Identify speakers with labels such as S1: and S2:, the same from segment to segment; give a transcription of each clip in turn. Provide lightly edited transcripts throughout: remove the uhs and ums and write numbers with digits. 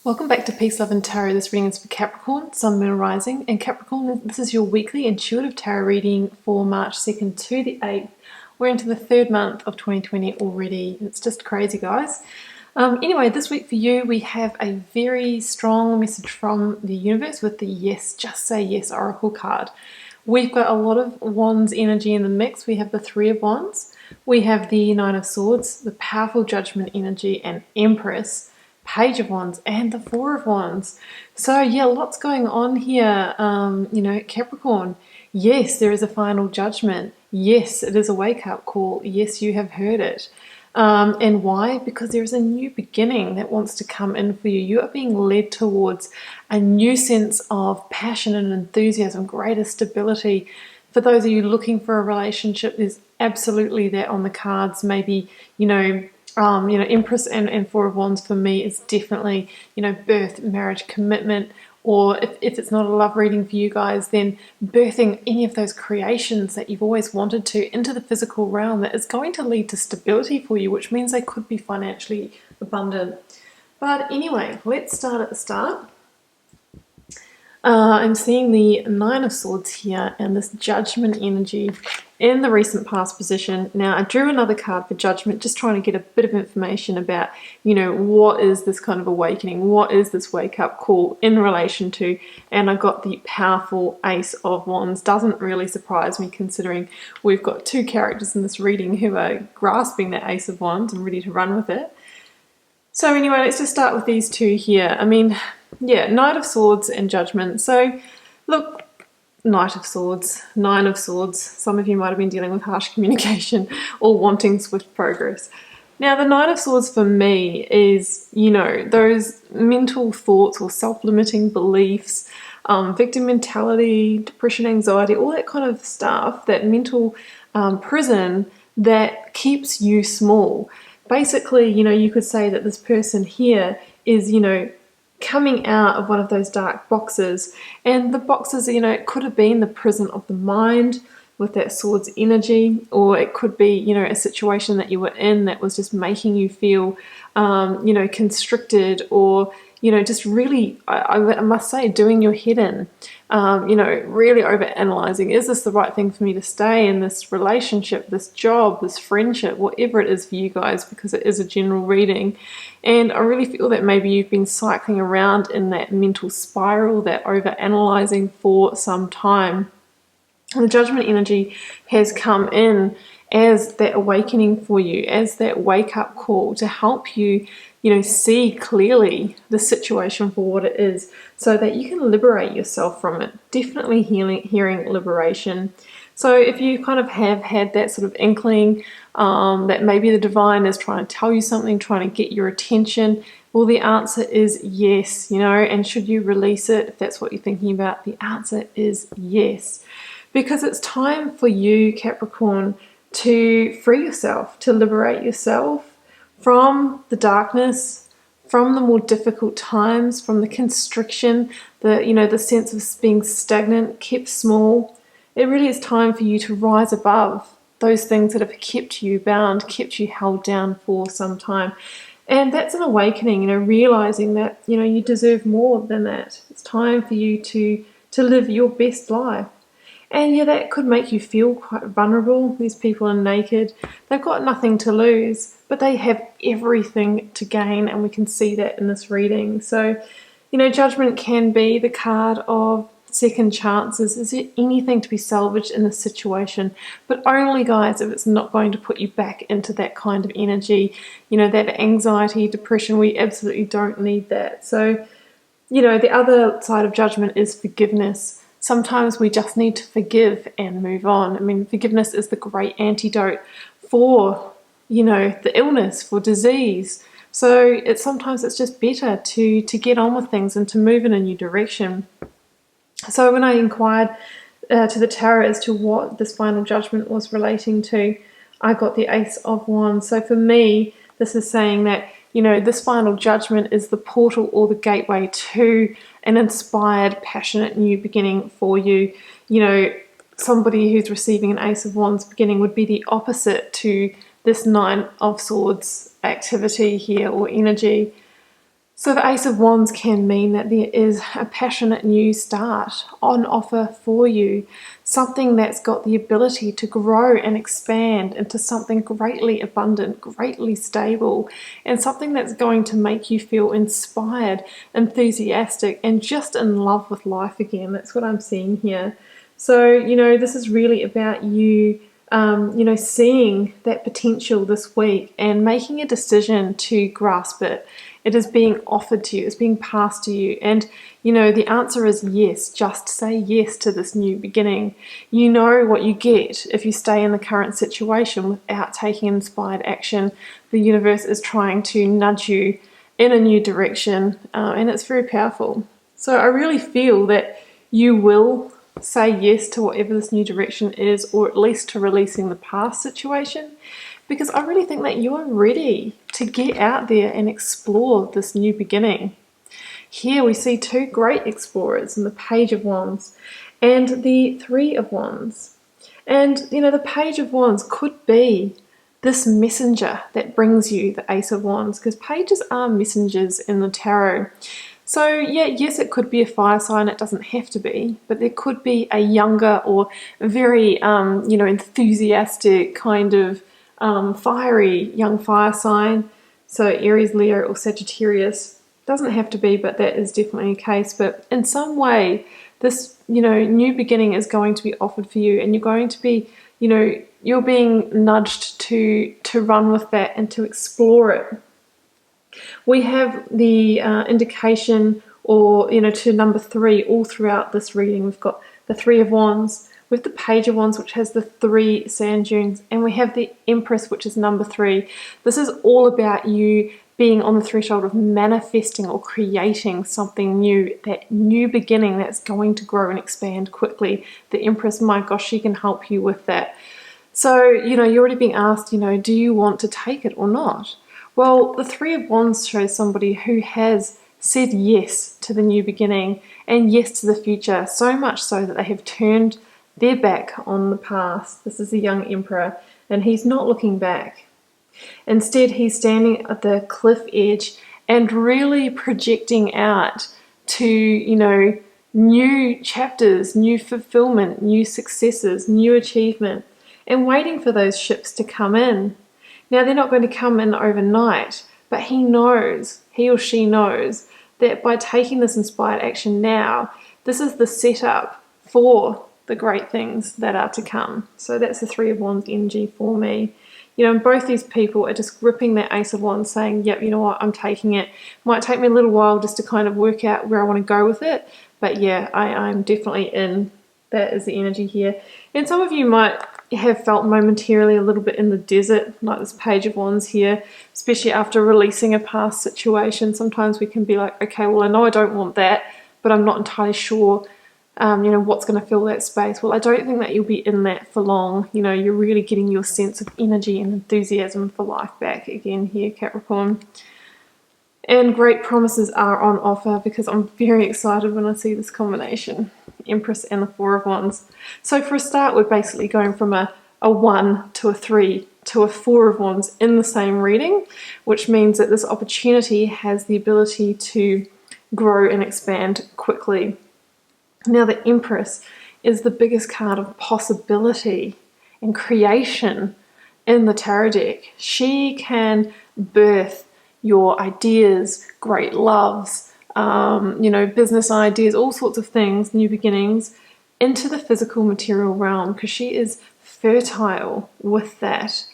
S1: Welcome back to Peace, Love and Tarot. This reading is for Capricorn, Sun, Moon, Rising. And Capricorn, this is your weekly intuitive tarot reading for March 2nd to the 8th. We're into the third month of 2020 already. It's just crazy, guys. Anyway, this week for you, we have a very strong message from the universe with the Yes, Just Say Yes Oracle card. We've got a lot of Wands energy in the mix. We have the Three of Wands. We have the Nine of Swords, the powerful Judgment energy, and Empress, Page of Wands, and the Four of Wands. So yeah, lots going on here. Capricorn, yes, there is a final judgment. Yes, it is a wake-up call. Yes, you have heard it. And why? Because there is a new beginning that wants to come in for you. You are being led towards a new sense of passion and enthusiasm, greater stability. For those of you looking for a relationship, there's absolutely that on the cards. Maybe, Empress and Four of Wands for me is definitely, birth, marriage, commitment, or if it's not a love reading for you guys, then birthing any of those creations that you've always wanted to into the physical realm that is going to lead to stability for you, which means they could be financially abundant. But anyway, let's start at the start. I'm seeing the Nine of Swords here and this Judgment energy in the recent past position. Now, I drew another card for Judgment, just trying to get a bit of information about, what is this kind of awakening? What is this wake-up call in relation to? And I got the powerful Ace of Wands. Doesn't really surprise me considering we've got two characters in this reading who are grasping that Ace of Wands and ready to run with it. So anyway, let's just start with these two here. Knight of Swords and Judgment. So, look, Knight of Swords, Nine of Swords. Some of you might have been dealing with harsh communication or wanting swift progress. Now, the Knight of Swords for me is, those mental thoughts or self-limiting beliefs, victim mentality, depression, anxiety, all that kind of stuff, that mental prison that keeps you small. Basically, you could say that this person here is, coming out of one of those dark boxes, and the boxes, it could have been the prison of the mind with that swords energy, or it could be, a situation that you were in that was just making you feel, constricted, or, just really, I must say, doing your head in, really over-analyzing. Is this the right thing for me to stay in this relationship, this job, this friendship, whatever it is for you guys, because it is a general reading. And I really feel that maybe you've been cycling around in that mental spiral, that over-analyzing for some time. And the Judgment energy has come in as that awakening for you, as that wake-up call to help you, see clearly the situation for what it is so that you can liberate yourself from it. Definitely hearing liberation. So if you kind of have had that sort of inkling that maybe the divine is trying to tell you something, trying to get your attention, well, the answer is yes, and should you release it, if that's what you're thinking about, the answer is yes. Because it's time for you, Capricorn, to free yourself, to liberate yourself from the darkness, from the more difficult times, from the constriction, the sense of being stagnant, kept small. It really is time for you to rise above those things that have kept you bound, kept you held down for some time. And that's an awakening, realizing that, you deserve more than that. It's time for you to live your best life. And yeah, that could make you feel quite vulnerable. These people are naked. They've got nothing to lose, but they have everything to gain, and we can see that in this reading. So, Judgment can be the card of second chances. Is there anything to be salvaged in this situation? But only, guys, if it's not going to put you back into that kind of energy, that anxiety, depression. We absolutely don't need that. So, the other side of Judgment is forgiveness. Sometimes we just need to forgive and move on. Forgiveness is the great antidote for, the illness, for disease. So sometimes it's just better to get on with things and to move in a new direction. So when I inquired to the tarot as to what this final judgment was relating to, I got the Ace of Wands. So for me, this is saying that, this final judgment is the portal or the gateway to an inspired, passionate new beginning for you. Somebody who's receiving an Ace of Wands beginning would be the opposite to this Nine of Swords activity here or energy. So the Ace of Wands can mean that there is a passionate new start on offer for you, something that's got the ability to grow and expand into something greatly abundant, greatly stable, and something that's going to make you feel inspired, enthusiastic, and just in love with life again. That's what I'm seeing here. So, this is really about you seeing that potential this week and making a decision to grasp it. It is being offered to you, it's being passed to you. And, the answer is yes. Just say yes to this new beginning. You know what you get if you stay in the current situation without taking inspired action. The universe is trying to nudge you in a new direction, and it's very powerful. So I really feel that you will say yes to whatever this new direction is, or at least to releasing the past situation, because I really think that you are ready to get out there and explore this new beginning. Here we see two great explorers in the Page of Wands and the Three of Wands. And the Page of Wands could be this messenger that brings you the Ace of Wands, because pages are messengers in the tarot. So yes, it could be a fire sign. It doesn't have to be, but there could be a younger or very, enthusiastic kind of fiery young fire sign. So Aries, Leo, or Sagittarius. Doesn't have to be, but that is definitely a case. But in some way, this, new beginning is going to be offered for you, and you're going to be, you're being nudged to run with that and to explore it. We have the indication, or to number 3 all throughout this reading. We've got the Three of Wands with the Page of Wands, which has the 3 sand dunes, and we have the Empress, which is number 3. This is all about you being on the threshold of manifesting or creating something new, that new beginning that's going to grow and expand quickly. The Empress, my gosh, she can help you with that. So, you're already being asked, do you want to take it or not? Well, the Three of Wands shows somebody who has said yes to the new beginning and yes to the future, so much so that they have turned their back on the past. This is a young emperor, and he's not looking back. Instead, he's standing at the cliff edge and really projecting out to, new chapters, new fulfillment, new successes, new achievement, and waiting for those ships to come in. Now, they're not going to come in overnight, but he or she knows that by taking this inspired action now, this is the setup for the great things that are to come. So that's the Three of Wands energy for me. And both these people are just gripping that Ace of Wands, saying, yep, you know what, I'm taking it. Might take me a little while just to kind of work out where I want to go with it. But yeah, I'm definitely in. That is the energy here. And some of you might have felt momentarily a little bit in the desert, like this Page of Wands here, especially after releasing a past situation. Sometimes we can be like, okay, well, I know I don't want that, but I'm not entirely sure what's going to fill that space. Well, I don't think that you'll be in that for long. You're really getting your sense of energy and enthusiasm for life back again here, Capricorn. And great promises are on offer, because I'm very excited when I see this combination, Empress and the Four of Wands. So for a start, we're basically going from a 1 to a 3 to a 4 of Wands in the same reading, which means that this opportunity has the ability to grow and expand quickly. Now, the Empress is the biggest card of possibility and creation in the tarot deck. She can birth your ideas, great loves, business ideas, all sorts of things, new beginnings, into the physical material realm, because she is fertile with that.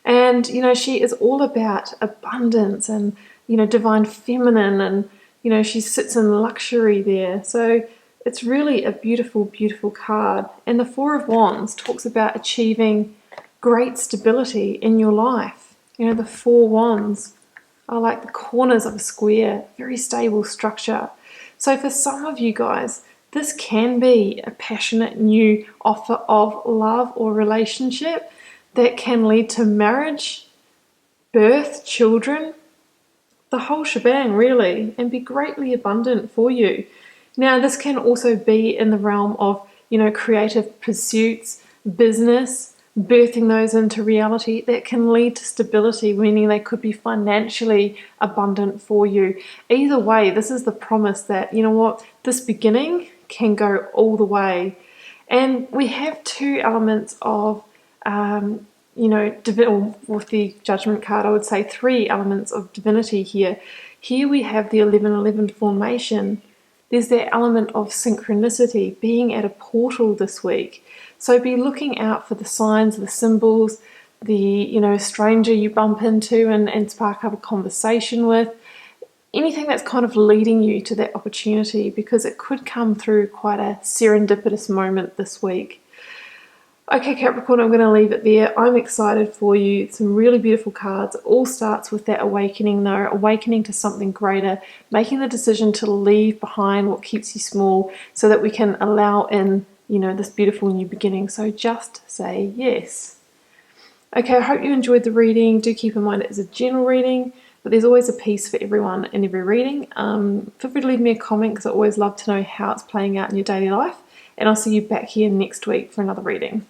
S1: And, she is all about abundance and, divine feminine, and, she sits in luxury there. So it's really a beautiful, beautiful card. And the Four of Wands talks about achieving great stability in your life. The Four Wands are like the corners of a square, very stable structure. So for some of you guys, this can be a passionate new offer of love or relationship that can lead to marriage, birth, children, the whole shebang really, and be greatly abundant for you. Now, this can also be in the realm of, creative pursuits, business, birthing those into reality, that can lead to stability, meaning they could be financially abundant for you. Either way, this is the promise that, you know what, this beginning can go all the way. And we have two elements of, you know, with the Judgment card, I would say three elements of divinity here. Here we have the 1111 formation. There's that element of synchronicity, being at a portal this week. So be looking out for the signs, the symbols, the, you know, stranger you bump into and spark up a conversation with. Anything that's kind of leading you to that opportunity, because it could come through quite a serendipitous moment this week. Okay, Capricorn, I'm going to leave it there. I'm excited for you. Some really beautiful cards. It all starts with that awakening, though. Awakening to something greater. Making the decision to leave behind what keeps you small so that we can allow in, you know, this beautiful new beginning. So just say yes. Okay, I hope you enjoyed the reading. Do keep in mind it is a general reading, but there's always a piece for everyone in every reading. Feel free to leave me a comment, because I always love to know how it's playing out in your daily life. And I'll see you back here next week for another reading.